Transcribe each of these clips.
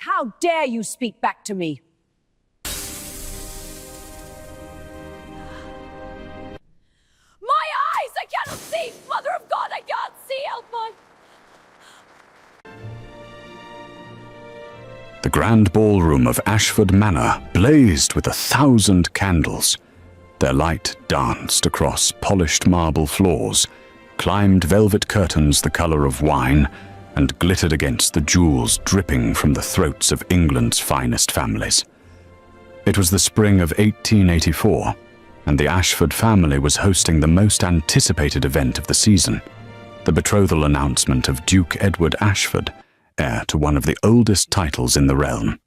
How dare you speak back to me? My eyes! I cannot see! Mother of God, I can't see! Help my... The grand ballroom of Ashford Manor blazed with 1,000 candles. Their light danced across polished marble floors, climbed velvet curtains the color of wine, and glittered against the jewels dripping from the throats of England's finest families. It was the spring of 1884, and the Ashford family was hosting the most anticipated event of the season, the betrothal announcement of Duke Edward Ashford, heir to one of the oldest titles in the realm.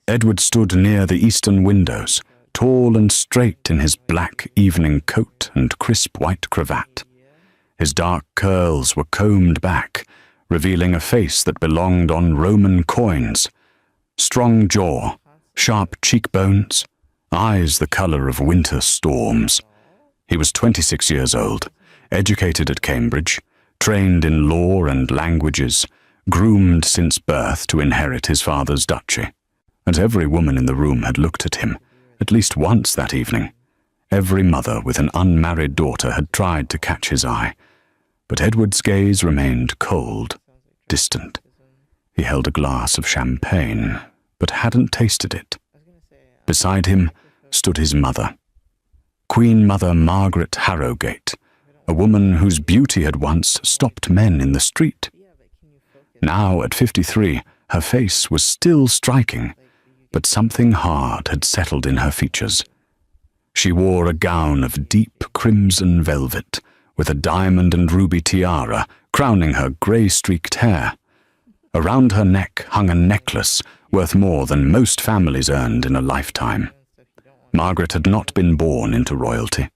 Edward stood near the eastern windows, tall and straight in his black evening coat and crisp white cravat. His dark curls were combed back, revealing a face that belonged on Roman coins. Strong jaw, sharp cheekbones, eyes the color of winter storms. He was 26 years old, educated at Cambridge, trained in law and languages, groomed since birth to inherit his father's duchy. And every woman in the room had looked at him, at least once that evening. Every mother with an unmarried daughter had tried to catch his eye, but Edward's gaze remained cold, distant. He held a glass of champagne, but hadn't tasted it. Beside him stood his mother, Queen Mother Margaret Harrowgate, a woman whose beauty had once stopped men in the street. Now, at 53, her face was still striking, but something hard had settled in her features. She wore a gown of deep crimson velvet, with a diamond and ruby tiara crowning her grey-streaked hair. Around her neck hung a necklace worth more than most families earned in a lifetime. Margaret had not been born into royalty.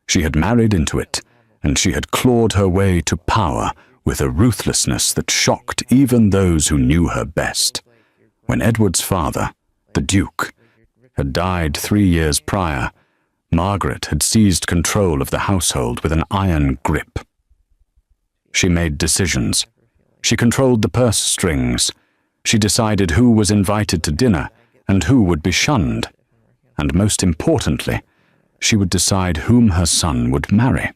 She had married into it, and she had clawed her way to power with a ruthlessness that shocked even those who knew her best. When Edward's father, the Duke, had died 3 years prior, Margaret had seized control of the household with an iron grip. She made decisions. She controlled the purse strings. She decided who was invited to dinner and who would be shunned. And most importantly, she would decide whom her son would marry.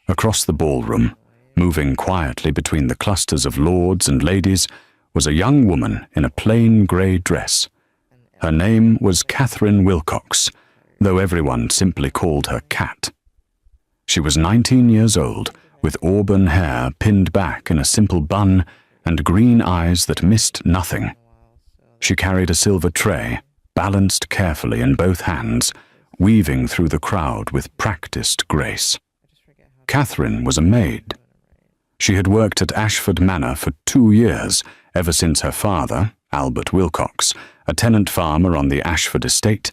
Across the ballroom, moving quietly between the clusters of lords and ladies, was a young woman in a plain grey dress. Her name was Catherine Wilcox, though everyone simply called her Cat. She was 19 years old, with auburn hair pinned back in a simple bun and green eyes that missed nothing. She carried a silver tray, balanced carefully in both hands, weaving through the crowd with practiced grace. Catherine was a maid. She had worked at Ashford Manor for 2 years, ever since her father, Albert Wilcox, a tenant farmer on the Ashford estate.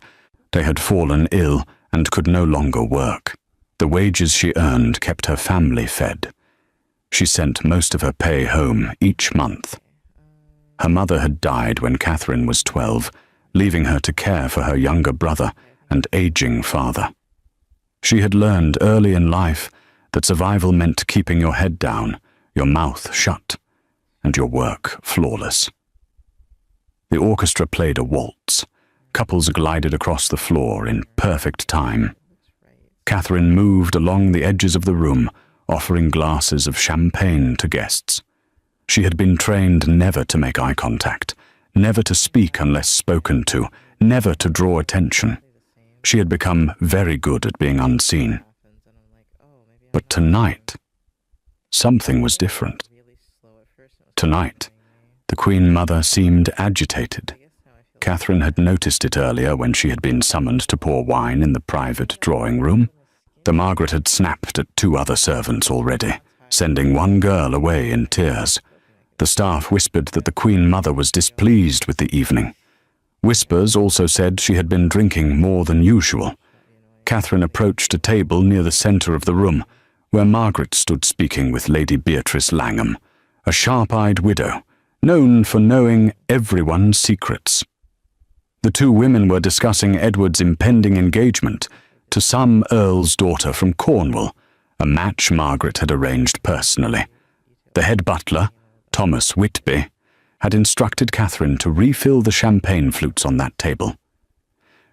They had fallen ill and could no longer work. The wages she earned kept her family fed. She sent most of her pay home each month. Her mother had died when Catherine was 12, leaving her to care for her younger brother and aging father. She had learned early in life that survival meant keeping your head down, your mouth shut, and your work flawless. The orchestra played a waltz. Couples glided across the floor in perfect time. Catherine moved along the edges of the room, offering glasses of champagne to guests. She had been trained never to make eye contact, never to speak unless spoken to, never to draw attention. She had become very good at being unseen. But tonight, something was different. Tonight, the Queen Mother seemed agitated. Catherine had noticed it earlier when she had been summoned to pour wine in the private drawing room. The Margaret had snapped at 2 other servants already, sending one girl away in tears. The staff whispered that the Queen Mother was displeased with the evening. Whispers also said she had been drinking more than usual. Catherine approached a table near the centre of the room, where Margaret stood speaking with Lady Beatrice Langham, a sharp-eyed widow, known for knowing everyone's secrets. The 2 women were discussing Edward's impending engagement to some earl's daughter from Cornwall, a match Margaret had arranged personally. The head butler, Thomas Whitby, had instructed Catherine to refill the champagne flutes on that table.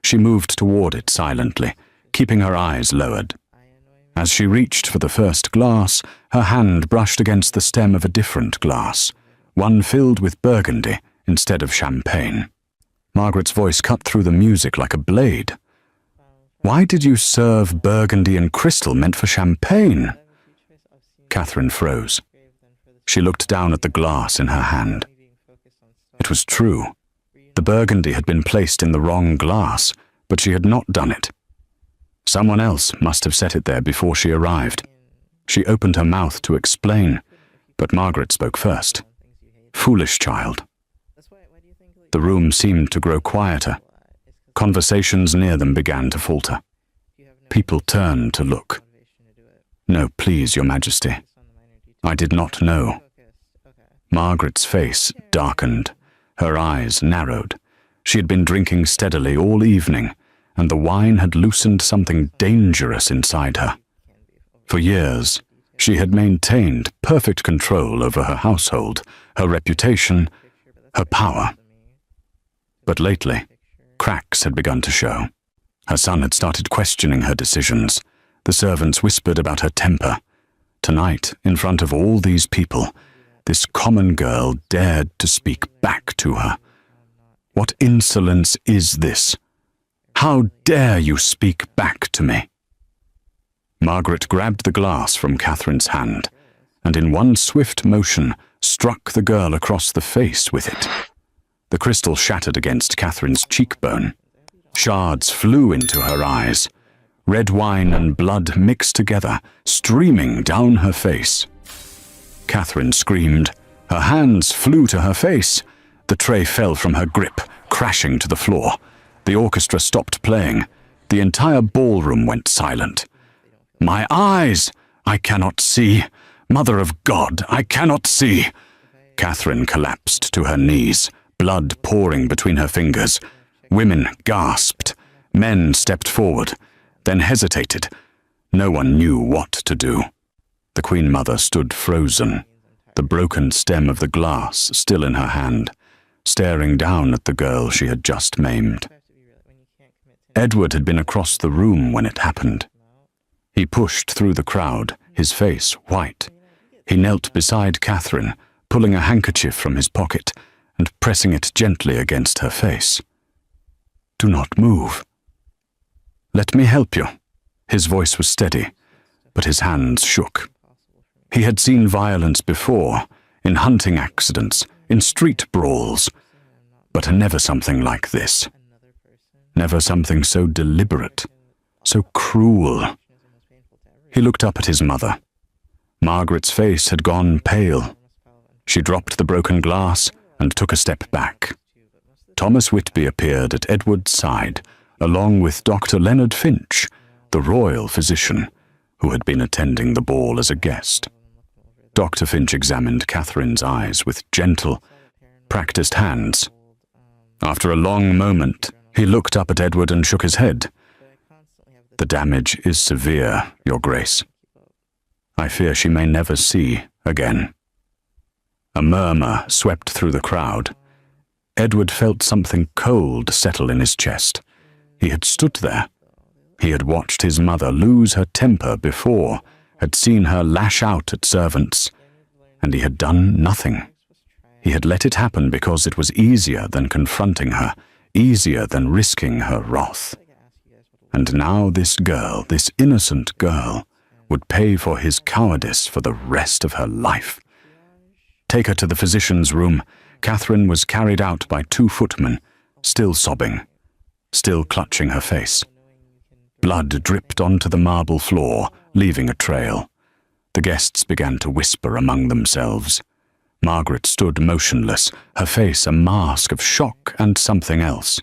She moved toward it silently, keeping her eyes lowered. As she reached for the first glass, her hand brushed against the stem of a different glass, one filled with burgundy instead of champagne. Margaret's voice cut through the music like a blade. "Why did you serve burgundy and crystal meant for champagne?" Catherine froze. She looked down at the glass in her hand. It was true. The burgundy had been placed in the wrong glass, but she had not done it. Someone else must have set it there before she arrived. She opened her mouth to explain, but Margaret spoke first. "Foolish child." The room seemed to grow quieter. Conversations near them began to falter. People turned to look. "No, please, Your Majesty. I did not know." Margaret's face darkened. Her eyes narrowed. She had been drinking steadily all evening, and the wine had loosened something dangerous inside her. For years, she had maintained perfect control over her household, her reputation, her power. But lately, cracks had begun to show. Her son had started questioning her decisions. The servants whispered about her temper. Tonight, in front of all these people, this common girl dared to speak back to her. What insolence is this? How dare you speak back to me? Margaret grabbed the glass from Catherine's hand, and in one swift motion struck the girl across the face with it. The crystal shattered against Catherine's cheekbone. Shards flew into her eyes. Red wine and blood mixed together, streaming down her face. Catherine screamed. Her hands flew to her face. The tray fell from her grip, crashing to the floor. The orchestra stopped playing. The entire ballroom went silent. "My eyes! I cannot see. Mother of God, I cannot see." Catherine collapsed to her knees, blood pouring between her fingers. Women gasped. Men stepped forward, then hesitated. No one knew what to do. The Queen Mother stood frozen, the broken stem of the glass still in her hand, staring down at the girl she had just maimed. Edward had been across the room when it happened. He pushed through the crowd, his face white. He knelt beside Catherine, pulling a handkerchief from his pocket and pressing it gently against her face. "Do not move. Let me help you." His voice was steady, but his hands shook. He had seen violence before, in hunting accidents, in street brawls, but never something like this. Never something so deliberate, so cruel. He looked up at his mother. Margaret's face had gone pale. She dropped the broken glass and took a step back. Thomas Whitby appeared at Edward's side, along with Dr. Leonard Finch, the royal physician, who had been attending the ball as a guest. Dr. Finch examined Catherine's eyes with gentle, practiced hands. After a long moment, he looked up at Edward and shook his head. "The damage is severe, Your Grace. I fear she may never see again." A murmur swept through the crowd. Edward felt something cold settle in his chest. He had stood there. He had watched his mother lose her temper before, had seen her lash out at servants, and he had done nothing. He had let it happen because it was easier than confronting her, easier than risking her wrath. And now this girl, this innocent girl, would pay for his cowardice for the rest of her life. "Take her to the physician's room." Catherine was carried out by 2 footmen, still sobbing, still clutching her face. Blood dripped onto the marble floor, leaving a trail. The guests began to whisper among themselves. Margaret stood motionless, her face a mask of shock and something else.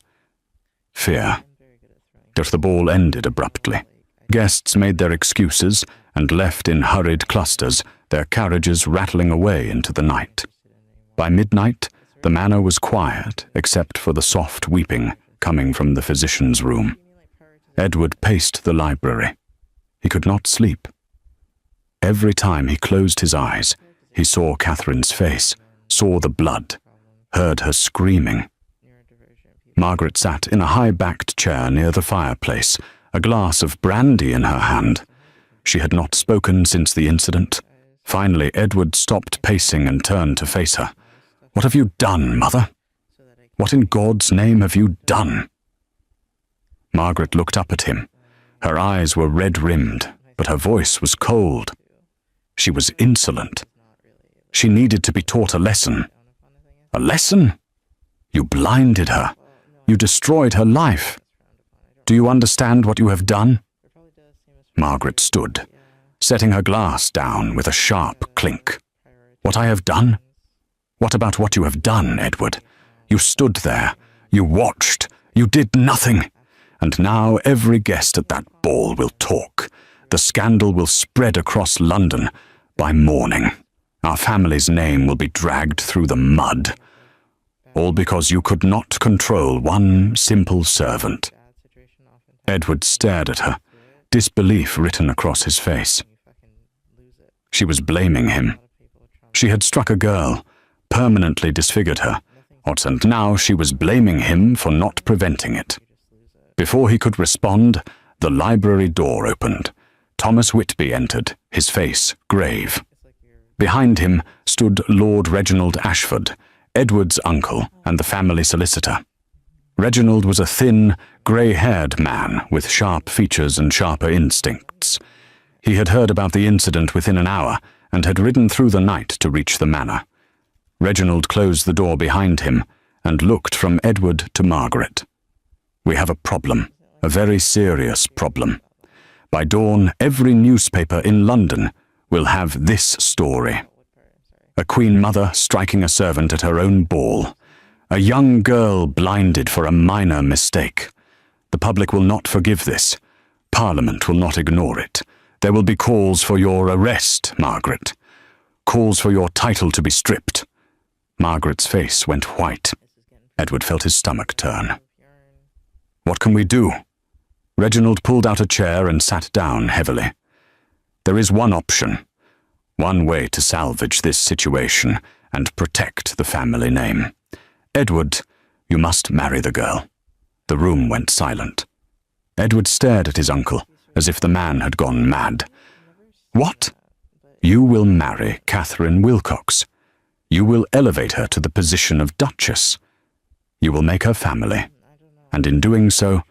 Fear. But the ball ended abruptly. Guests made their excuses and left in hurried clusters, their carriages rattling away into the night. By midnight, the manor was quiet except for the soft weeping coming from the physician's room. Edward paced the library. He could not sleep. Every time he closed his eyes, he saw Catherine's face, saw the blood, heard her screaming. Margaret sat in a high-backed chair near the fireplace, a glass of brandy in her hand. She had not spoken since the incident. Finally, Edward stopped pacing and turned to face her. "What have you done, Mother? What in God's name have you done?" Margaret looked up at him. Her eyes were red-rimmed, but her voice was cold. She was insolent. She needed to be taught a lesson. A lesson? You blinded her. You destroyed her life. Do you understand what you have done? Margaret stood, setting her glass down with a sharp clink. What I have done? What about what you have done, Edward? You stood there. You watched. You did nothing. And now every guest at that ball will talk. The scandal will spread across London. By morning, our family's name will be dragged through the mud. All because you could not control one simple servant. Edward stared at her, disbelief written across his face. She was blaming him. She had struck a girl, permanently disfigured her, and now she was blaming him for not preventing it. Before he could respond, the library door opened. Thomas Whitby entered, his face grave. Behind him stood Lord Reginald Ashford, Edward's uncle and the family solicitor. Reginald was a thin, grey-haired man with sharp features and sharper instincts. He had heard about the incident within an hour and had ridden through the night to reach the manor. Reginald closed the door behind him and looked from Edward to Margaret. "We have a problem, a very serious problem. By dawn, every newspaper in London will have this story. A queen mother striking a servant at her own ball. A young girl blinded for a minor mistake. The public will not forgive this. Parliament will not ignore it. There will be calls for your arrest, Margaret. Calls for your title to be stripped." Margaret's face went white. Edward felt his stomach turn. "What can we do?" Reginald pulled out a chair and sat down heavily. "There is one option, one way to salvage this situation and protect the family name. Edward, you must marry the girl." The room went silent. Edward stared at his uncle, as if the man had gone mad. "What?" "You will marry Catherine Wilcox. You will elevate her to the position of Duchess. You will make her family, and in doing so,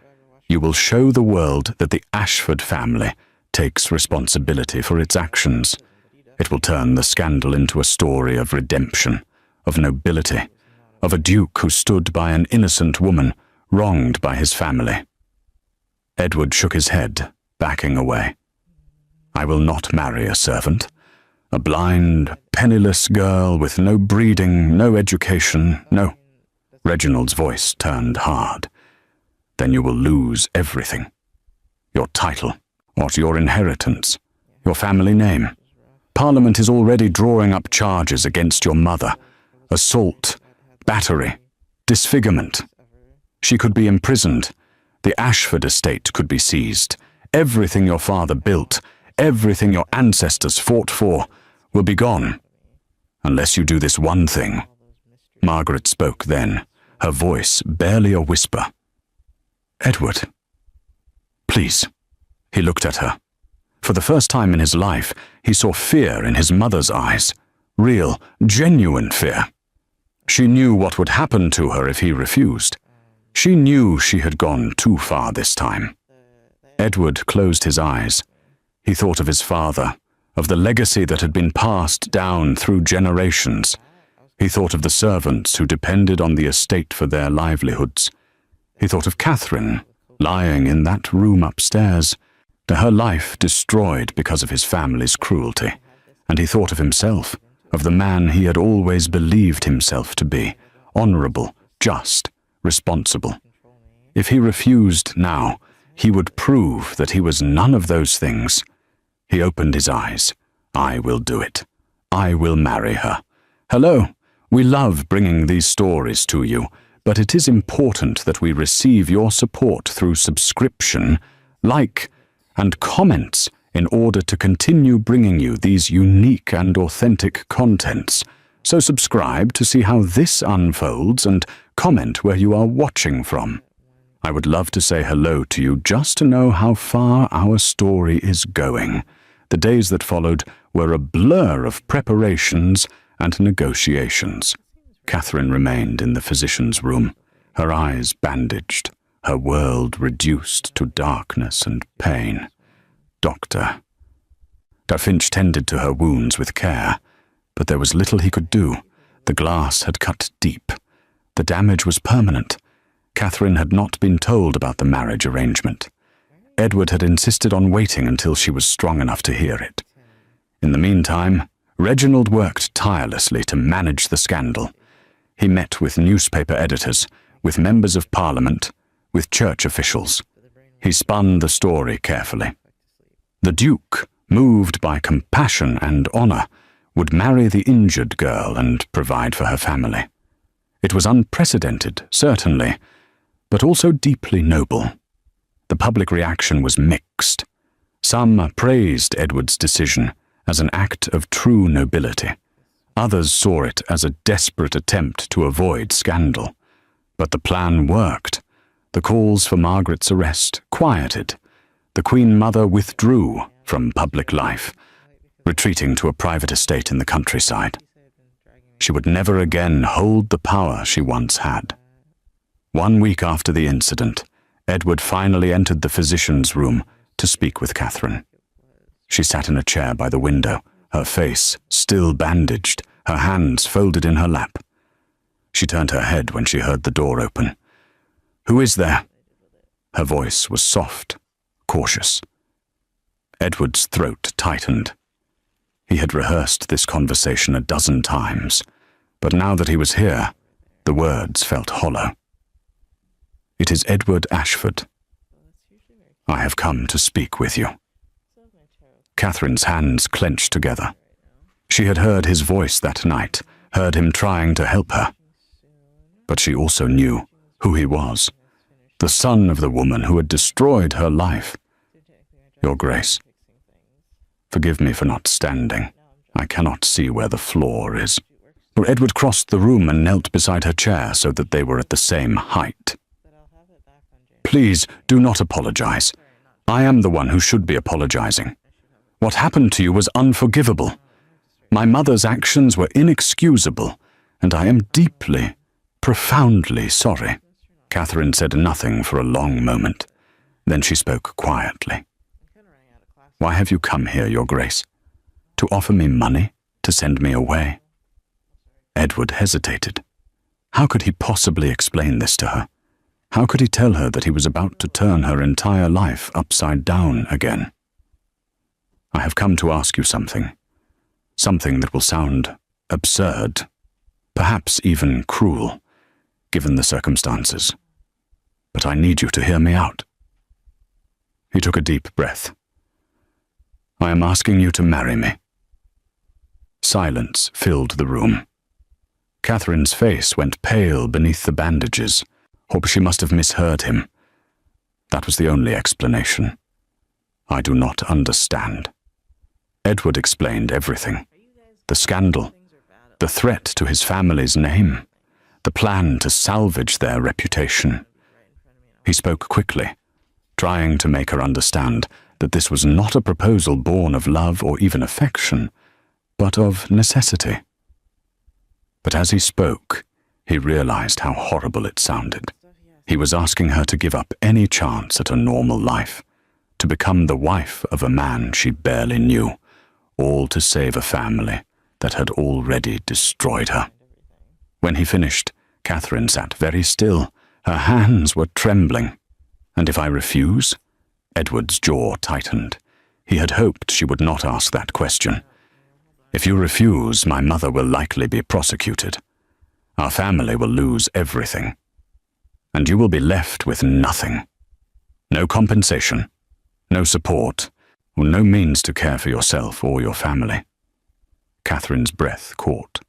you will show the world that the Ashford family takes responsibility for its actions. It will turn the scandal into a story of redemption, of nobility, of a duke who stood by an innocent woman wronged by his family." Edward shook his head, backing away. "I will not marry a servant. A blind, penniless girl with no breeding, no education, no." Reginald's voice turned hard. "Then you will lose everything. Your title, or your inheritance, your family name. Parliament is already drawing up charges against your mother. Assault, battery, disfigurement. She could be imprisoned. The Ashford estate could be seized. Everything your father built, everything your ancestors fought for, will be gone. Unless you do this one thing." Margaret spoke then, her voice barely a whisper. "Edward, please." He looked at her. For the first time in his life, he saw fear in his mother's eyes. Real, genuine fear. She knew what would happen to her if he refused. She knew she had gone too far this time. Edward closed his eyes. He thought of his father, of the legacy that had been passed down through generations. He thought of the servants who depended on the estate for their livelihoods. He thought of Catherine, lying in that room upstairs, her life destroyed because of his family's cruelty. And he thought of himself, of the man he had always believed himself to be, honorable, just, responsible. If he refused now, he would prove that he was none of those things. He opened his eyes. "I will do it. I will marry her. Hello, we love bringing these stories to you, but it is important that we receive your support through subscription, like, and comments in order to continue bringing you these unique and authentic contents. So subscribe to see how this unfolds and comment where you are watching from. I would love to say hello to you just to know how far our story is going. The days that followed were a blur of preparations and negotiations. Catherine remained in the physician's room, her eyes bandaged, her world reduced to darkness and pain. Doctor Finch tended to her wounds with care, but there was little he could do. The glass had cut deep. The damage was permanent. Catherine had not been told about the marriage arrangement. Edward had insisted on waiting until she was strong enough to hear it. In the meantime, Reginald worked tirelessly to manage the scandal. He met with newspaper editors, with members of Parliament, with church officials. He spun the story carefully. The Duke, moved by compassion and honor, would marry the injured girl and provide for her family. It was unprecedented, certainly, but also deeply noble. The public reaction was mixed. Some praised Edward's decision as an act of true nobility. Others saw it as a desperate attempt to avoid scandal. But the plan worked. The calls for Margaret's arrest quieted. The Queen Mother withdrew from public life, retreating to a private estate in the countryside. She would never again hold the power she once had. 1 week after the incident, Edward finally entered the physician's room to speak with Catherine. She sat in a chair by the window, her face still bandaged, her hands folded in her lap. She turned her head when she heard the door open. "Who is there?" Her voice was soft, cautious. Edward's throat tightened. He had rehearsed this conversation a dozen times, but now that he was here, the words felt hollow. "It is Edward Ashford. I have come to speak with you." Catherine's hands clenched together. She had heard his voice that night, heard him trying to help her. But she also knew who he was, the son of the woman who had destroyed her life. "Your Grace, forgive me for not standing. I cannot see where the floor is." For Edward crossed the room and knelt beside her chair so that they were at the same height. "Please do not apologize. I am the one who should be apologizing. What happened to you was unforgivable. My mother's actions were inexcusable, and I am deeply, profoundly sorry." Catherine said nothing for a long moment. Then she spoke quietly. "Why have you come here, Your Grace? To offer me money? To send me away?" Edward hesitated. How could he possibly explain this to her? How could he tell her that he was about to turn her entire life upside down again? "I have come to ask you something. Something that will sound absurd, perhaps even cruel, given the circumstances. But I need you to hear me out." He took a deep breath. "I am asking you to marry me." Silence filled the room. Catherine's face went pale beneath the bandages. She must have misheard him. That was the only explanation. "I do not understand." Edward explained everything. The scandal, the threat to his family's name, the plan to salvage their reputation. He spoke quickly, trying to make her understand that this was not a proposal born of love or even affection, but of necessity. But as he spoke, he realized how horrible it sounded. He was asking her to give up any chance at a normal life, to become the wife of a man she barely knew, all to save a family that had already destroyed her. When he finished, Catherine sat very still. Her hands were trembling. "And if I refuse?" Edward's jaw tightened. He had hoped she would not ask that question. "If you refuse, my mother will likely be prosecuted. Our family will lose everything. And you will be left with nothing. No compensation, no support, or no means to care for yourself or your family." Catherine's breath caught.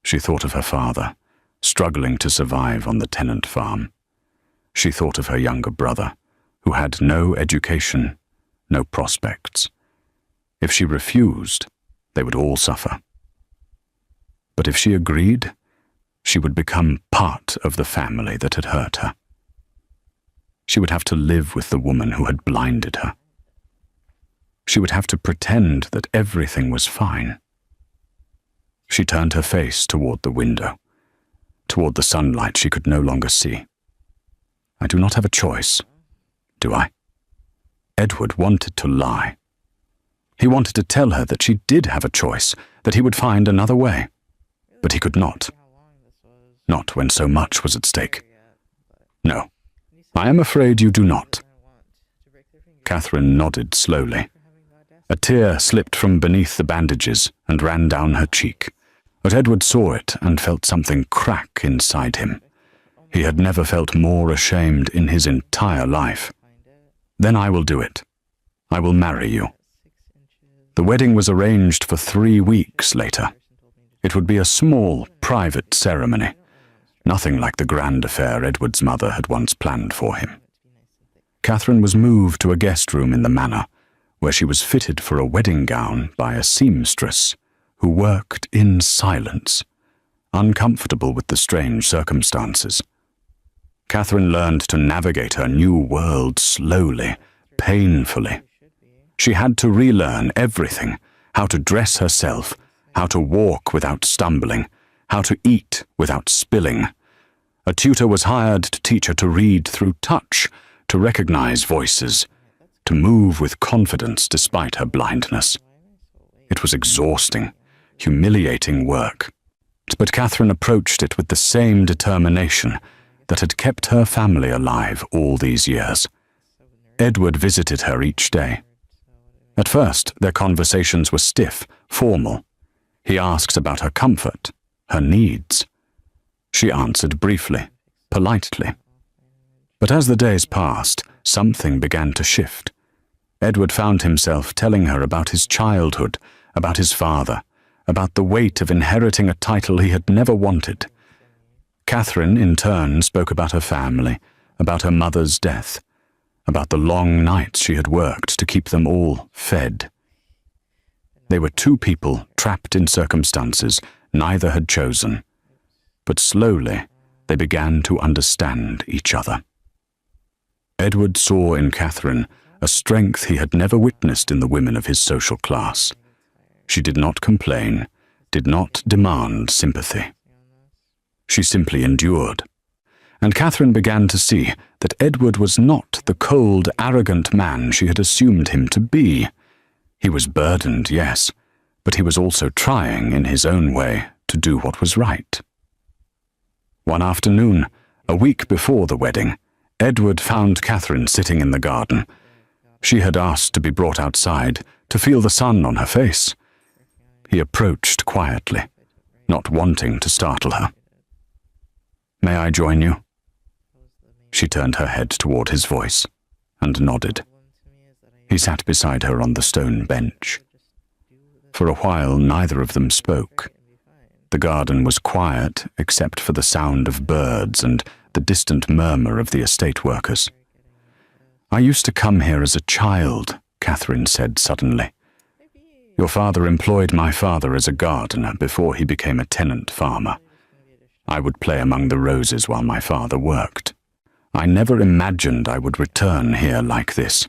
She thought of her father, struggling to survive on the tenant farm. She thought of her younger brother, who had no education, no prospects. If she refused, they would all suffer. But if she agreed, she would become part of the family that had hurt her. She would have to live with the woman who had blinded her. She would have to pretend that everything was fine. She turned her face toward the window, toward the sunlight she could no longer see. I do not have a choice, do I? Edward wanted to lie. He wanted to tell her that she did have a choice, that he would find another way. But he could not. Not when so much was at stake. No, I am afraid you do not. Catherine nodded slowly. A tear slipped from beneath the bandages and ran down her cheek. But Edward saw it and felt something crack inside him. He had never felt more ashamed in his entire life. Then I will do it. I will marry you. The wedding was arranged for 3 weeks later. It would be a small, private ceremony, nothing like the grand affair Edward's mother had once planned for him. Catherine was moved to a guest room in the manor, where she was fitted for a wedding gown by a seamstress who worked in silence, uncomfortable with the strange circumstances. Catherine learned to navigate her new world slowly, painfully. She had to relearn everything, how to dress herself, how to walk without stumbling, how to eat without spilling. A tutor was hired to teach her to read through touch, to recognize voices, to move with confidence despite her blindness. It was exhausting, humiliating work. But Catherine approached it with the same determination that had kept her family alive all these years. Edward visited her each day. At first, their conversations were stiff, formal. He asked about her comfort, her needs. She answered briefly, politely. But as the days passed, something began to shift. Edward found himself telling her about his childhood, about his father, about the weight of inheriting a title he had never wanted. Catherine, in turn, spoke about her family, about her mother's death, about the long nights she had worked to keep them all fed. They were two people trapped in circumstances neither had chosen, but slowly they began to understand each other. Edward saw in Catherine a strength he had never witnessed in the women of his social class. She did not complain, did not demand sympathy. She simply endured. And Catherine began to see that Edward was not the cold, arrogant man she had assumed him to be. He was burdened, yes, but he was also trying, in his own way, to do what was right. One afternoon, a week before the wedding, Edward found Catherine sitting in the garden. She had asked to be brought outside, to feel the sun on her face. He approached quietly, not wanting to startle her. "May I join you?" She turned her head toward his voice and nodded. He sat beside her on the stone bench. For a while, neither of them spoke. The garden was quiet except for the sound of birds and the distant murmur of the estate workers. "I used to come here as a child," Catherine said suddenly. "Your father employed my father as a gardener before he became a tenant farmer. I would play among the roses while my father worked. I never imagined I would return here like this."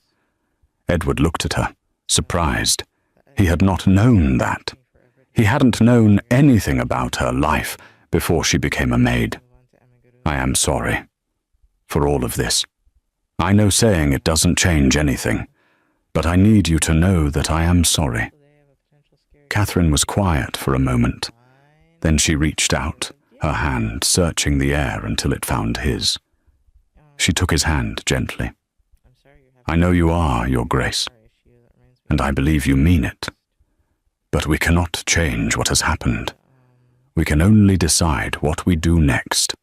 Edward looked at her, surprised. He had not known that. He hadn't known anything about her life before she became a maid. "I am sorry for all of this. I know saying it doesn't change anything, but I need you to know that I am sorry." Catherine was quiet for a moment. Then she reached out, her hand searching the air until it found his. She took his hand gently. "I know you are, Your Grace, and I believe you mean it. But we cannot change what has happened. We can only decide what we do next."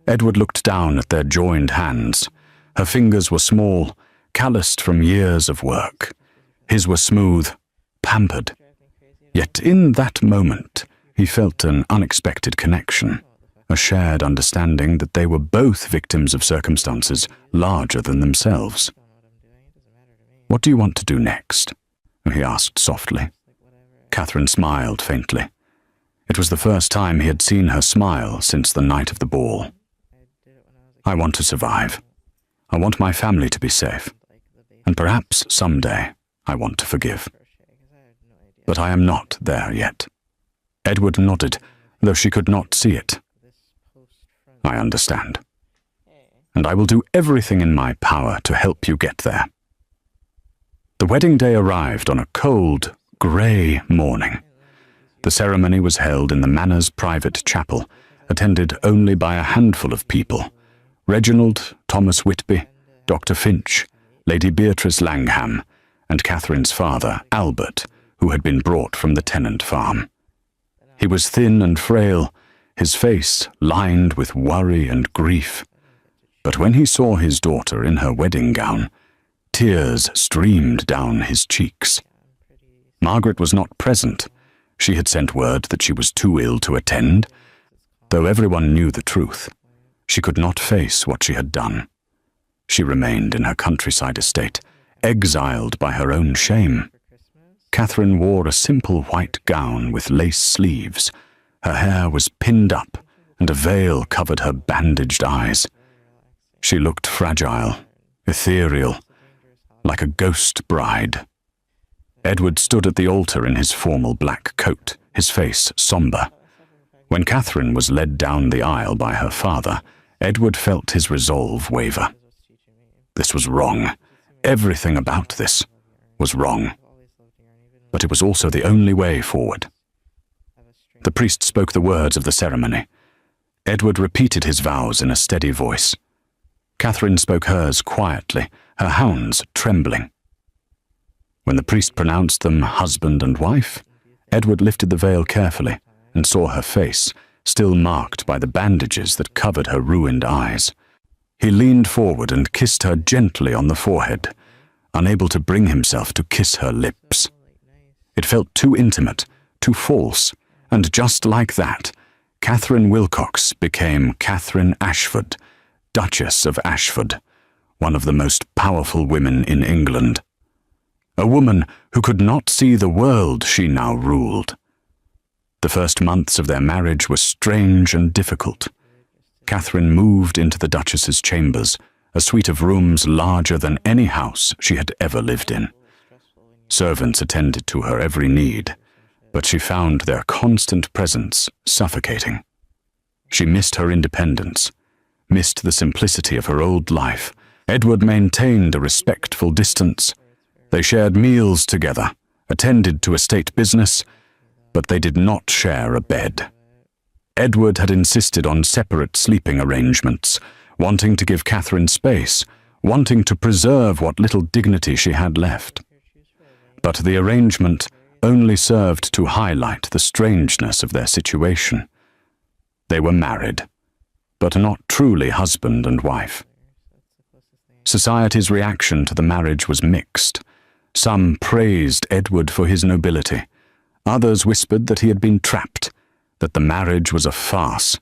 Edward looked down at their joined hands. Her fingers were small, calloused from years of work. His were smooth, pampered. Yet in that moment, he felt an unexpected connection, a shared understanding that they were both victims of circumstances larger than themselves. "What do you want to do next?" he asked softly. Catherine smiled faintly. It was the first time he had seen her smile since the night of the ball. I want to survive. I want my family to be safe. And perhaps someday I want to forgive. But I am not there yet. Edward nodded, though she could not see it. I understand. And I will do everything in my power to help you get there. The wedding day arrived on a cold, grey morning. The ceremony was held in the manor's private chapel, attended only by a handful of people: Reginald, Thomas Whitby, Dr. Finch, Lady Beatrice Langham, and Catherine's father, Albert, who had been brought from the tenant farm. He was thin and frail, his face lined with worry and grief. But when he saw his daughter in her wedding gown, tears streamed down his cheeks. Margaret was not present. She had sent word that she was too ill to attend. Though everyone knew the truth, she could not face what she had done. She remained in her countryside estate, exiled by her own shame. Catherine wore a simple white gown with lace sleeves. Her hair was pinned up, and a veil covered her bandaged eyes. She looked fragile, ethereal, like a ghost bride. Edward stood at the altar in his formal black coat, his face somber. When Catherine was led down the aisle by her father, Edward felt his resolve waver. This was wrong. Everything about this was wrong. But it was also the only way forward. The priest spoke the words of the ceremony. Edward repeated his vows in a steady voice. Catherine spoke hers quietly, her hands trembling. When the priest pronounced them husband and wife, Edward lifted the veil carefully and saw her face, still marked by the bandages that covered her ruined eyes. He leaned forward and kissed her gently on the forehead, unable to bring himself to kiss her lips. It felt too intimate, too false, and just like that, Catherine Wilcox became Catherine Ashford, Duchess of Ashford, one of the most powerful women in England. A woman who could not see the world she now ruled. The first months of their marriage were strange and difficult. Catherine moved into the Duchess's chambers, a suite of rooms larger than any house she had ever lived in. Servants attended to her every need, but she found their constant presence suffocating. She missed her independence, missed the simplicity of her old life. Edward maintained a respectful distance. They shared meals together, attended to estate business, but they did not share a bed. Edward had insisted on separate sleeping arrangements, wanting to give Catherine space, wanting to preserve what little dignity she had left. But the arrangement only served to highlight the strangeness of their situation. They were married, but not truly husband and wife. Society's reaction to the marriage was mixed. Some praised Edward for his nobility. Others whispered that he had been trapped, that the marriage was a farce.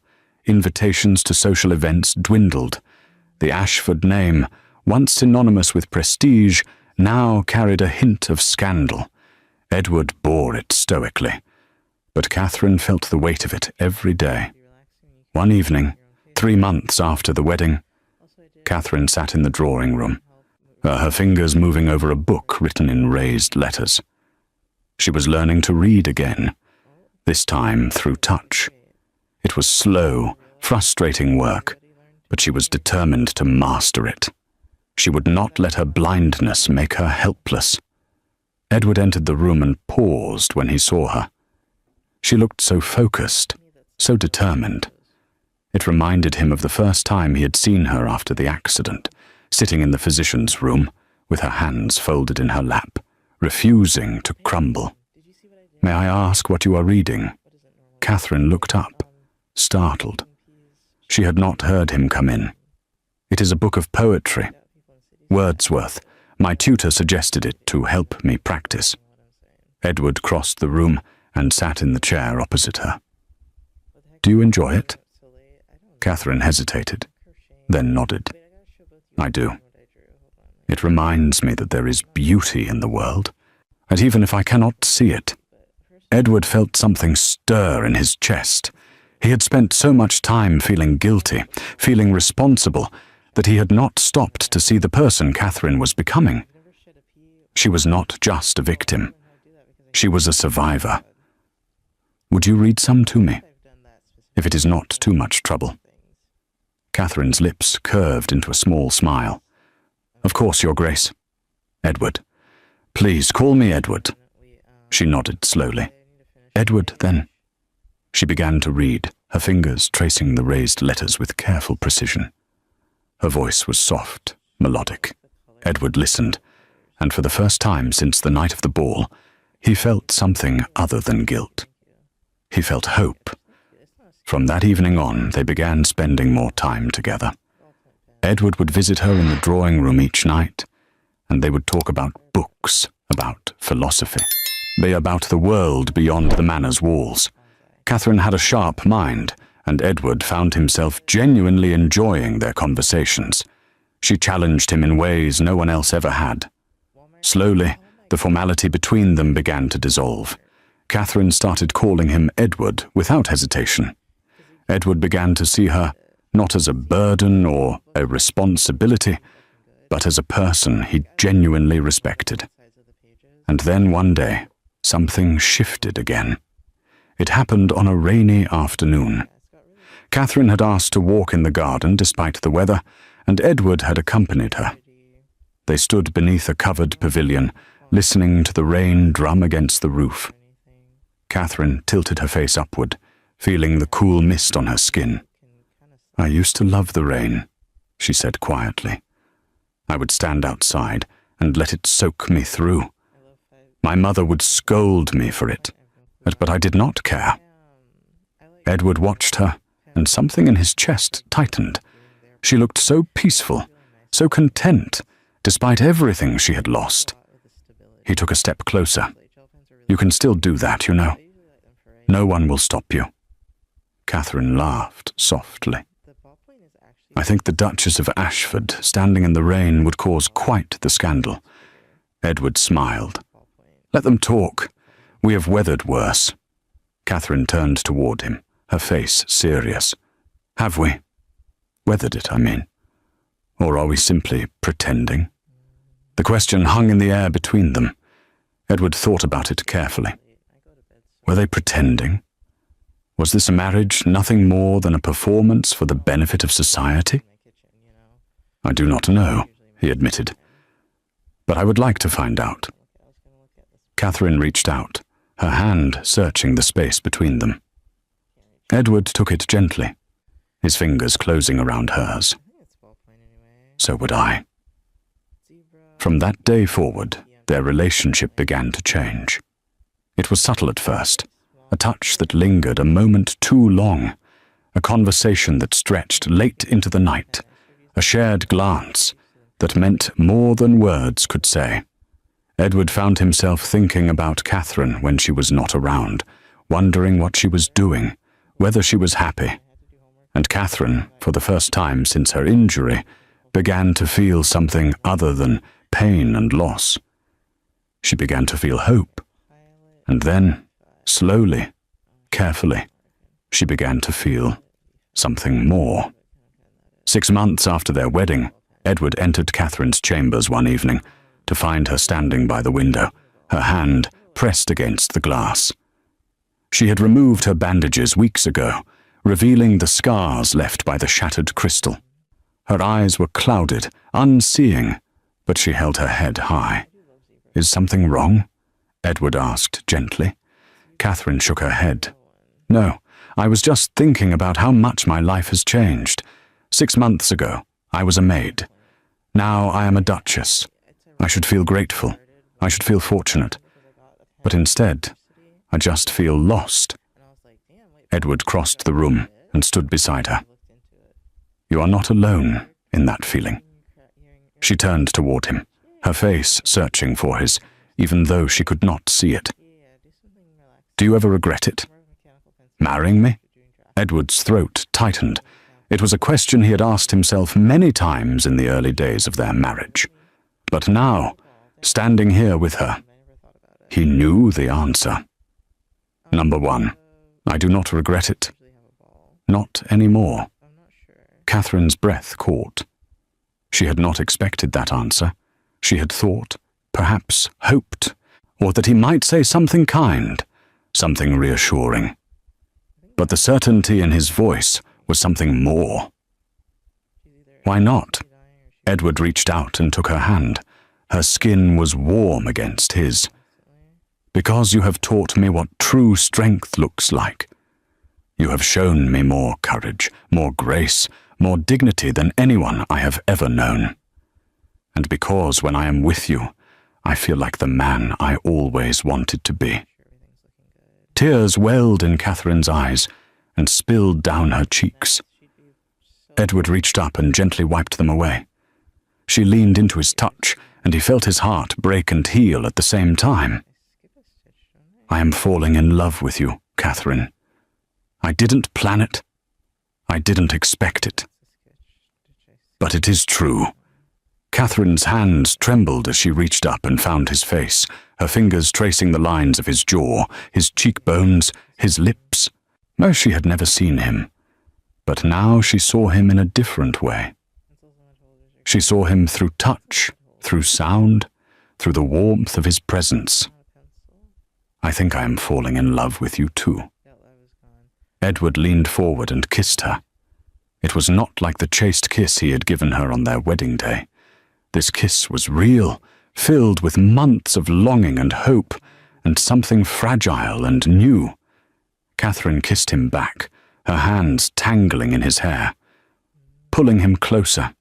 Invitations to social events dwindled. The Ashford name, once synonymous with prestige, now carried a hint of scandal. Edward bore it stoically, but Catherine felt the weight of it every day. One evening, 3 months after the wedding, Catherine sat in the drawing room, her fingers moving over a book written in raised letters. She was learning to read again, this time through touch. It was slow, frustrating work, but she was determined to master it. She would not let her blindness make her helpless. Edward entered the room and paused when he saw her. She looked so focused, so determined. It reminded him of the first time he had seen her after the accident, sitting in the physician's room, with her hands folded in her lap, refusing to crumble. "May I ask what you are reading?" Catherine looked up, startled. She had not heard him come in. "It is a book of poetry. Wordsworth. My tutor suggested it to help me practice." Edward crossed the room and sat in the chair opposite her. "Do you enjoy it?" Catherine hesitated, then nodded. "I do. It reminds me that there is beauty in the world, and even if I cannot see it, Edward felt something stir in his chest. He had spent so much time feeling guilty, feeling responsible, that he had not stopped to see the person Catherine was becoming. She was not just a victim. She was a survivor. Would you read some to me, if it is not too much trouble? Catherine's lips curved into a small smile. Of course, Your Grace. Edward. Please call me Edward. She nodded slowly. Edward, then. She began to read, her fingers tracing the raised letters with careful precision. Her voice was soft, melodic. Edward listened, and for the first time since the night of the ball, he felt something other than guilt. He felt hope. From that evening on, they began spending more time together. Edward would visit her in the drawing room each night, and they would talk about books, about philosophy, about the world beyond the manor's walls. Catherine had a sharp mind, and Edward found himself genuinely enjoying their conversations. She challenged him in ways no one else ever had. Slowly, the formality between them began to dissolve. Catherine started calling him Edward without hesitation. Edward began to see her not as a burden or a responsibility, but as a person he genuinely respected. And then one day, something shifted again. It happened on a rainy afternoon. Catherine had asked to walk in the garden despite the weather, and Edward had accompanied her. They stood beneath a covered pavilion, listening to the rain drum against the roof. Catherine tilted her face upward, feeling the cool mist on her skin. I used to love the rain, she said quietly. I would stand outside and let it soak me through. My mother would scold me for it, but I did not care. Edward watched her, and something in his chest tightened. She looked so peaceful, so content, despite everything she had lost. He took a step closer. You can still do that, you know. No one will stop you. Catherine laughed softly. I think the Duchess of Ashford, standing in the rain, would cause quite the scandal. Edward smiled. Let them talk. We have weathered worse. Catherine turned toward him, her face serious. Have we? Weathered it, I mean. Or are we simply pretending? The question hung in the air between them. Edward thought about it carefully. Were they pretending? Was this a marriage nothing more than a performance for the benefit of society? I do not know, he admitted. But I would like to find out. Catherine reached out, her hand searching the space between them. Edward took it gently, his fingers closing around hers. So would I. From that day forward, their relationship began to change. It was subtle at first, a touch that lingered a moment too long, a conversation that stretched late into the night, a shared glance that meant more than words could say. Edward found himself thinking about Catherine when she was not around, wondering what she was doing, whether she was happy. And Catherine, for the first time since her injury, began to feel something other than pain and loss. She began to feel hope. And then, slowly, carefully, she began to feel something more. 6 months after their wedding, Edward entered Catherine's chambers one evening to find her standing by the window, her hand pressed against the glass. She had removed her bandages weeks ago, revealing the scars left by the shattered crystal. Her eyes were clouded, unseeing, but she held her head high. Is something wrong? Edward asked gently. Catherine shook her head. No, I was just thinking about how much my life has changed. 6 months ago, I was a maid. Now I am a duchess. I should feel grateful. I should feel fortunate. But instead, I just feel lost. Edward crossed the room and stood beside her. You are not alone in that feeling. She turned toward him, her face searching for his, even though she could not see it. Do you ever regret it? Marrying me? Edward's throat tightened. It was a question he had asked himself many times in the early days of their marriage. But now, standing here with her, he knew the answer. Number 1. I do not regret it. Not anymore. Catherine's breath caught. She had not expected that answer. She had thought, perhaps hoped, or that he might say something kind, something reassuring. But the certainty in his voice was something more. Why not? Edward reached out and took her hand. Her skin was warm against his. Because you have taught me what true strength looks like. You have shown me more courage, more grace, more dignity than anyone I have ever known. And because when I am with you, I feel like the man I always wanted to be. Tears welled in Catherine's eyes and spilled down her cheeks. Edward reached up and gently wiped them away. She leaned into his touch, and he felt his heart break and heal at the same time. I am falling in love with you, Catherine. I didn't plan it. I didn't expect it. But it is true. Catherine's hands trembled as she reached up and found his face, her fingers tracing the lines of his jaw, his cheekbones, his lips. No, she had never seen him. But now she saw him in a different way. She saw him through touch, through sound, through the warmth of his presence. I think I am falling in love with you too. Edward leaned forward and kissed her. It was not like the chaste kiss he had given her on their wedding day. This kiss was real, filled with months of longing and hope, and something fragile and new. Catherine kissed him back, her hands tangling in his hair, pulling him closer.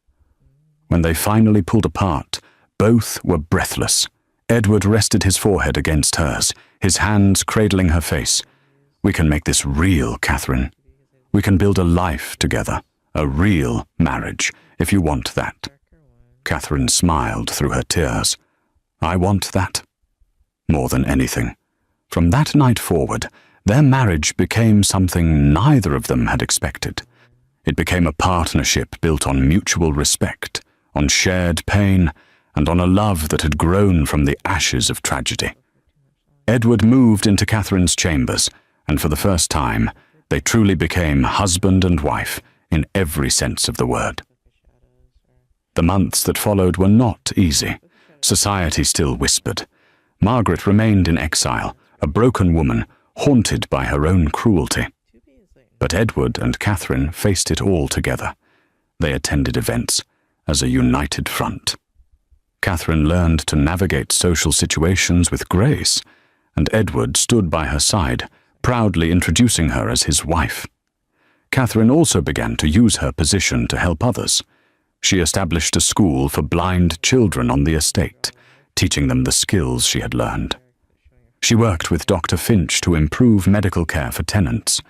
When they finally pulled apart, both were breathless. Edward rested his forehead against hers, his hands cradling her face. We can make this real, Catherine. We can build a life together, a real marriage, if you want that. Catherine smiled through her tears. I want that. More than anything. From that night forward, their marriage became something neither of them had expected. It became a partnership built on mutual respect, on shared pain, and on a love that had grown from the ashes of tragedy. Edward moved into Catherine's chambers, and for the first time, they truly became husband and wife in every sense of the word. The months that followed were not easy. Society still whispered. Margaret remained in exile, a broken woman, haunted by her own cruelty. But Edward and Catherine faced it all together. They attended events as a united front. Catherine learned to navigate social situations with grace, and Edward stood by her side, proudly introducing her as his wife. Catherine also began to use her position to help others. She established a school for blind children on the estate, teaching them the skills she had learned. She worked with Dr. Finch to improve medical care for tenants,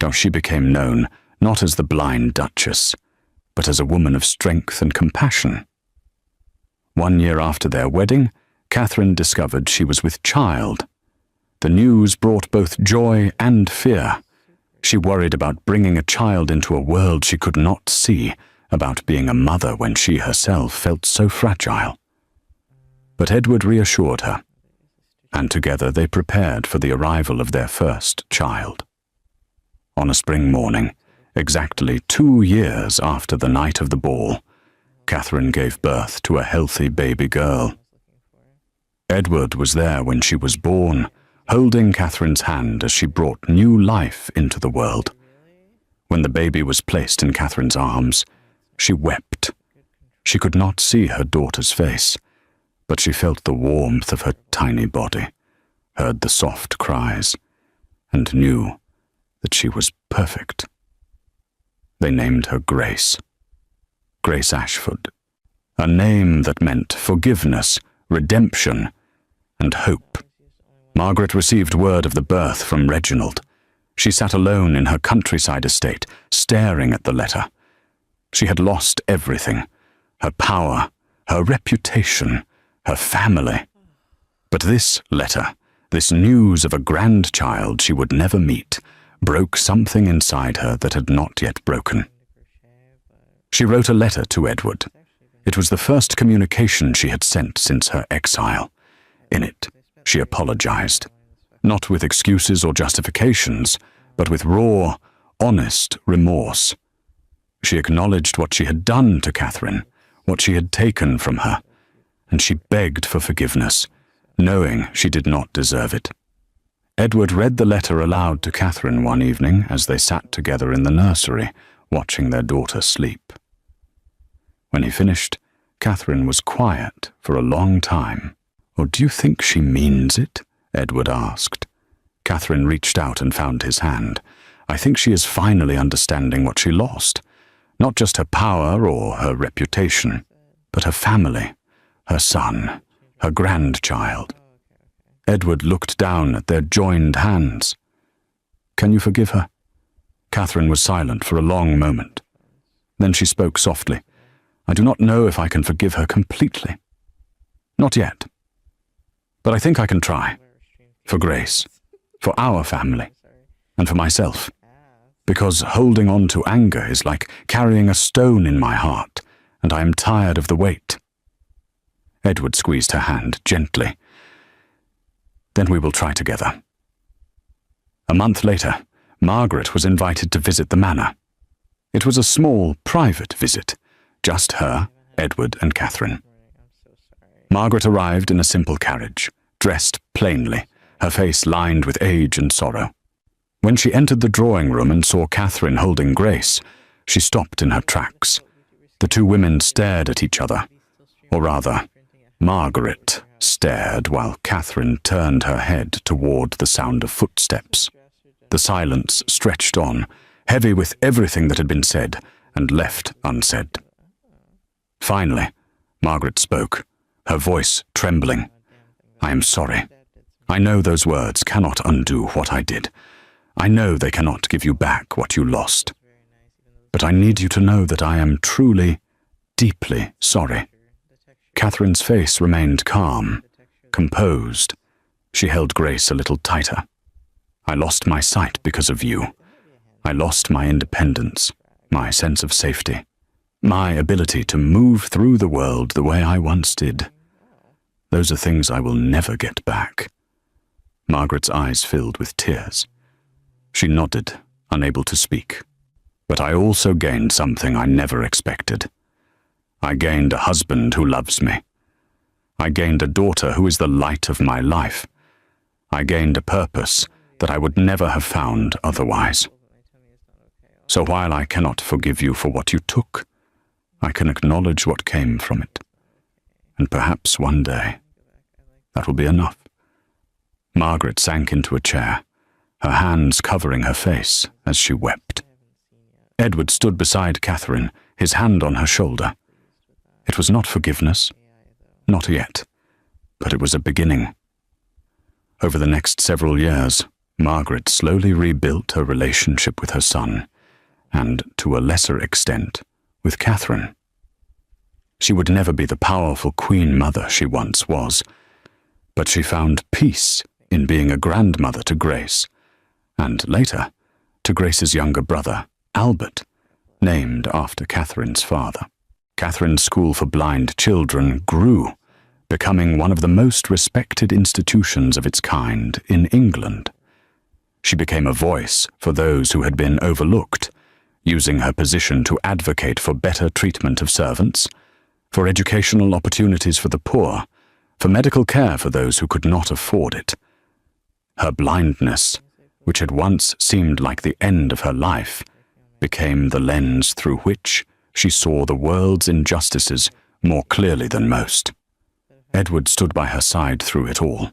though she became known not as the blind Duchess, but as a woman of strength and compassion. 1 year after their wedding, Catherine discovered she was with child. The news brought both joy and fear. She worried about bringing a child into a world she could not see, about being a mother when she herself felt so fragile. But Edward reassured her, and together they prepared for the arrival of their first child. On a spring morning, exactly 2 years after the night of the ball, Catherine gave birth to a healthy baby girl. Edward was there when she was born, holding Catherine's hand as she brought new life into the world. When the baby was placed in Catherine's arms, she wept. She could not see her daughter's face, but she felt the warmth of her tiny body, heard the soft cries, and knew that she was perfect. They named her Grace. Grace Ashford, a name that meant forgiveness, redemption, and hope. Margaret received word of the birth from Reginald. She sat alone in her countryside estate, staring at the letter. She had lost everything, her power, her reputation, her family. But this letter, this news of a grandchild she would never meet, broke something inside her that had not yet broken. She wrote a letter to Edward. It was the first communication she had sent since her exile. In it, she apologized. not with excuses or justifications, but with raw, honest remorse. She acknowledged what she had done to Catherine, what she had taken from her, and she begged for forgiveness, knowing she did not deserve it. Edward read the letter aloud to Catherine one evening as they sat together in the nursery, watching their daughter sleep. When he finished, Catherine was quiet for a long time. "Oh, do you think she means it?" Edward asked. Catherine reached out and found his hand. "I think she is finally understanding what she lost. Not just her power or her reputation, but her family, her son, her grandchild." Edward looked down at their joined hands. "Can you forgive her?" Catherine was silent for a long moment. Then she spoke softly. "I do not know if I can forgive her completely. Not yet. But I think I can try. For Grace, for our family, and for myself. Because holding on to anger is like carrying a stone in my heart, and I am tired of the weight." Edward squeezed her hand gently. "Then we will try together." A month later, Margaret was invited to visit the manor. It was a small, private visit, just her, Edward, and Catherine. Margaret arrived in a simple carriage, dressed plainly, her face lined with age and sorrow. When she entered the drawing room and saw Catherine holding Grace, she stopped in her tracks. The two women stared at each other, or rather, Margaret stared while Catherine turned her head toward the sound of footsteps. The silence stretched on, heavy with everything that had been said and left unsaid. Finally, Margaret spoke, her voice trembling. "I am sorry. I know those words cannot undo what I did. I know they cannot give you back what you lost. But I need you to know that I am truly, deeply sorry." Catherine's face remained calm, composed. She held Grace a little tighter. "I lost my sight because of you. I lost my independence, my sense of safety, my ability to move through the world the way I once did. Those are things I will never get back." Margaret's eyes filled with tears. She nodded, unable to speak. "But I also gained something I never expected. I gained a husband who loves me. I gained a daughter who is the light of my life. I gained a purpose that I would never have found otherwise. So while I cannot forgive you for what you took, I can acknowledge what came from it. And perhaps one day, that will be enough." Margaret sank into a chair, her hands covering her face as she wept. Edward stood beside Catherine, his hand on her shoulder. It was not forgiveness, not yet, but it was a beginning. Over the next several years, Margaret slowly rebuilt her relationship with her son, and, to a lesser extent, with Catherine. She would never be the powerful queen mother she once was, but she found peace in being a grandmother to Grace, and later, to Grace's younger brother, Albert, named after Catherine's father. Catherine's School for Blind Children grew, becoming one of the most respected institutions of its kind in England. She became a voice for those who had been overlooked, using her position to advocate for better treatment of servants, for educational opportunities for the poor, for medical care for those who could not afford it. Her blindness, which had once seemed like the end of her life, became the lens through which she saw the world's injustices more clearly than most. Edward stood by her side through it all.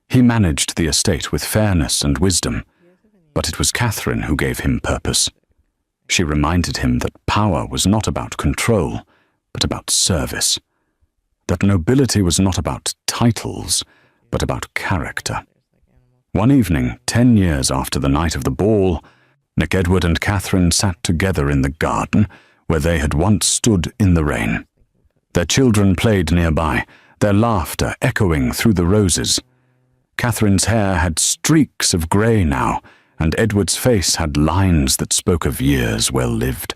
He managed the estate with fairness and wisdom, but it was Catherine who gave him purpose. She reminded him that power was not about control, but about service. That nobility was not about titles, but about character. One evening, 10 years after the night of the ball, Nick Edward and Catherine sat together in the garden where they had once stood in the rain. Their children played nearby, their laughter echoing through the roses. Catherine's hair had streaks of grey now, and Edward's face had lines that spoke of years well lived.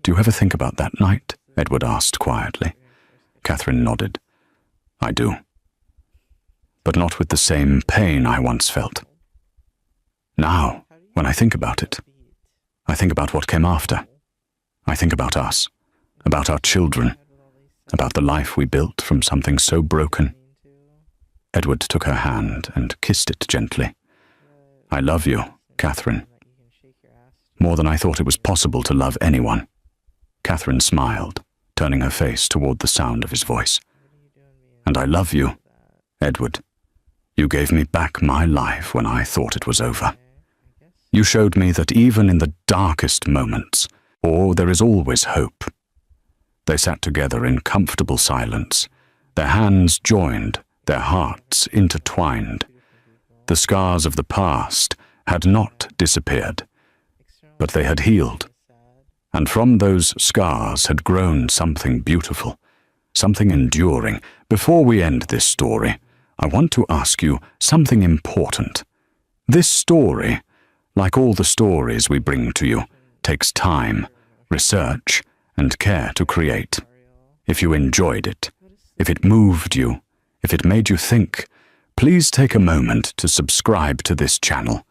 "Do you ever think about that night?" Edward asked quietly. Catherine nodded. "I do. but not with the same pain I once felt. Now, when I think about it, I think about what came after. I think about us, about our children, about the life we built from something so broken. Edward took her hand and kissed it gently. I love you, Catherine. More than I thought it was possible to love anyone. Catherine smiled, turning her face toward the sound of his voice. And I love you, Edward. You gave me back my life when I thought it was over. You showed me that even in the darkest moments, there is always hope. They sat together in comfortable silence, their hands joined, their hearts intertwined. The scars of the past had not disappeared, but they had healed. And from those scars had grown something beautiful, something enduring. Before we end this story, I want to ask you something important. This story, like all the stories we bring to you, takes time, research, and care to create. If you enjoyed it, if it moved you, if it made you think, please take a moment to subscribe to this channel.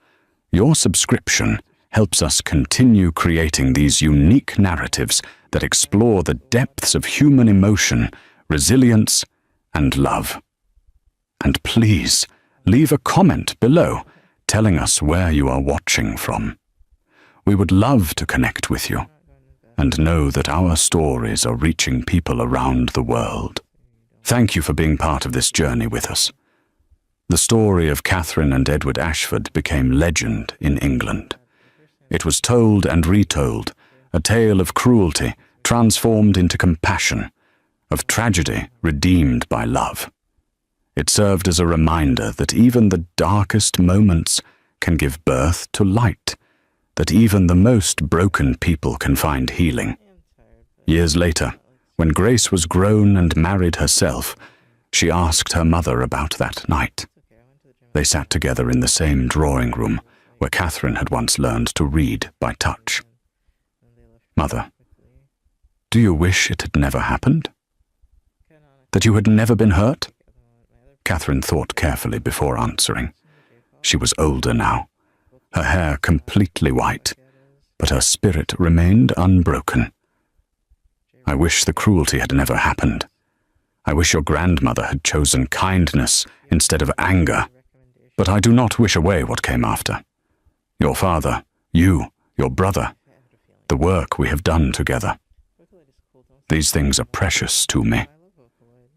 Your subscription helps us continue creating these unique narratives that explore the depths of human emotion, resilience, and love. And please, leave a comment below telling us where you are watching from. We would love to connect with you and know that our stories are reaching people around the world. Thank you for being part of this journey with us. The story of Catherine and Edward Ashford became legend in England. It was told and retold, a tale of cruelty transformed into compassion, of tragedy redeemed by love. It served as a reminder that even the darkest moments can give birth to light, that even the most broken people can find healing. Years later, when Grace was grown and married herself, she asked her mother about that night. They sat together in the same drawing room where Catherine had once learned to read by touch. Mother, do you wish it had never happened? That you had never been hurt? Catherine thought carefully before answering. She was older now, her hair completely white, but her spirit remained unbroken. I wish the cruelty had never happened. I wish your grandmother had chosen kindness instead of anger, but I do not wish away what came after. Your father, you, your brother, the work we have done together. These things are precious to me,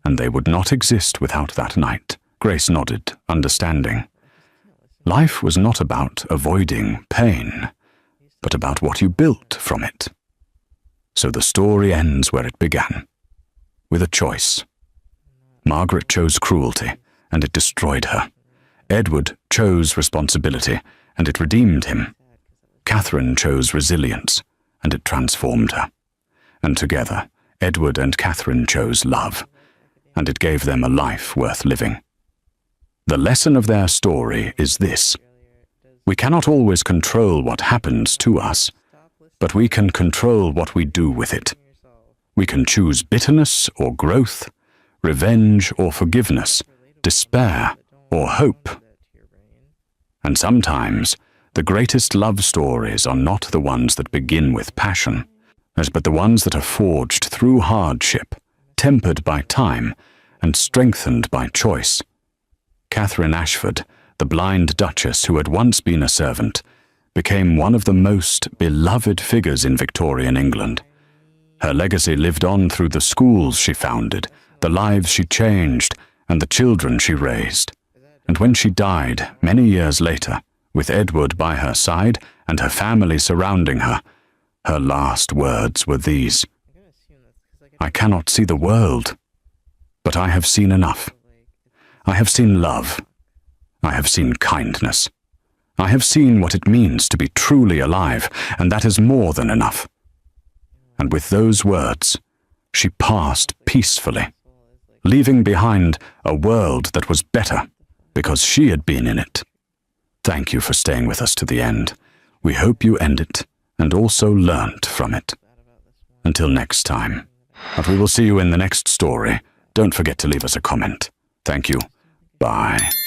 and they would not exist without that night. Grace nodded, understanding. Life was not about avoiding pain, but about what you built from it. So the story ends where it began, with a choice. Margaret chose cruelty, and it destroyed her. Edward chose responsibility, and it redeemed him. Catherine chose resilience, and it transformed her. And together, Edward and Catherine chose love, and it gave them a life worth living. The lesson of their story is this: we cannot always control what happens to us, but we can control what we do with it. We can choose bitterness or growth, revenge or forgiveness, despair or hope. And sometimes, the greatest love stories are not the ones that begin with passion, but the ones that are forged through hardship, tempered by time, and strengthened by choice. Catherine Ashford, the blind duchess who had once been a servant, became one of the most beloved figures in Victorian England. Her legacy lived on through the schools she founded, the lives she changed, and the children she raised. And when she died, many years later, with Edward by her side and her family surrounding her, her last words were these: I cannot see the world, but I have seen enough. I have seen love. I have seen kindness. I have seen what it means to be truly alive, and that is more than enough. And with those words, she passed peacefully, leaving behind a world that was better because she had been in it. Thank you for staying with us to the end. We hope you end it and also learnt from it. Until next time, and we will see you in the next story. Don't forget to leave us a comment. Thank you. Bye.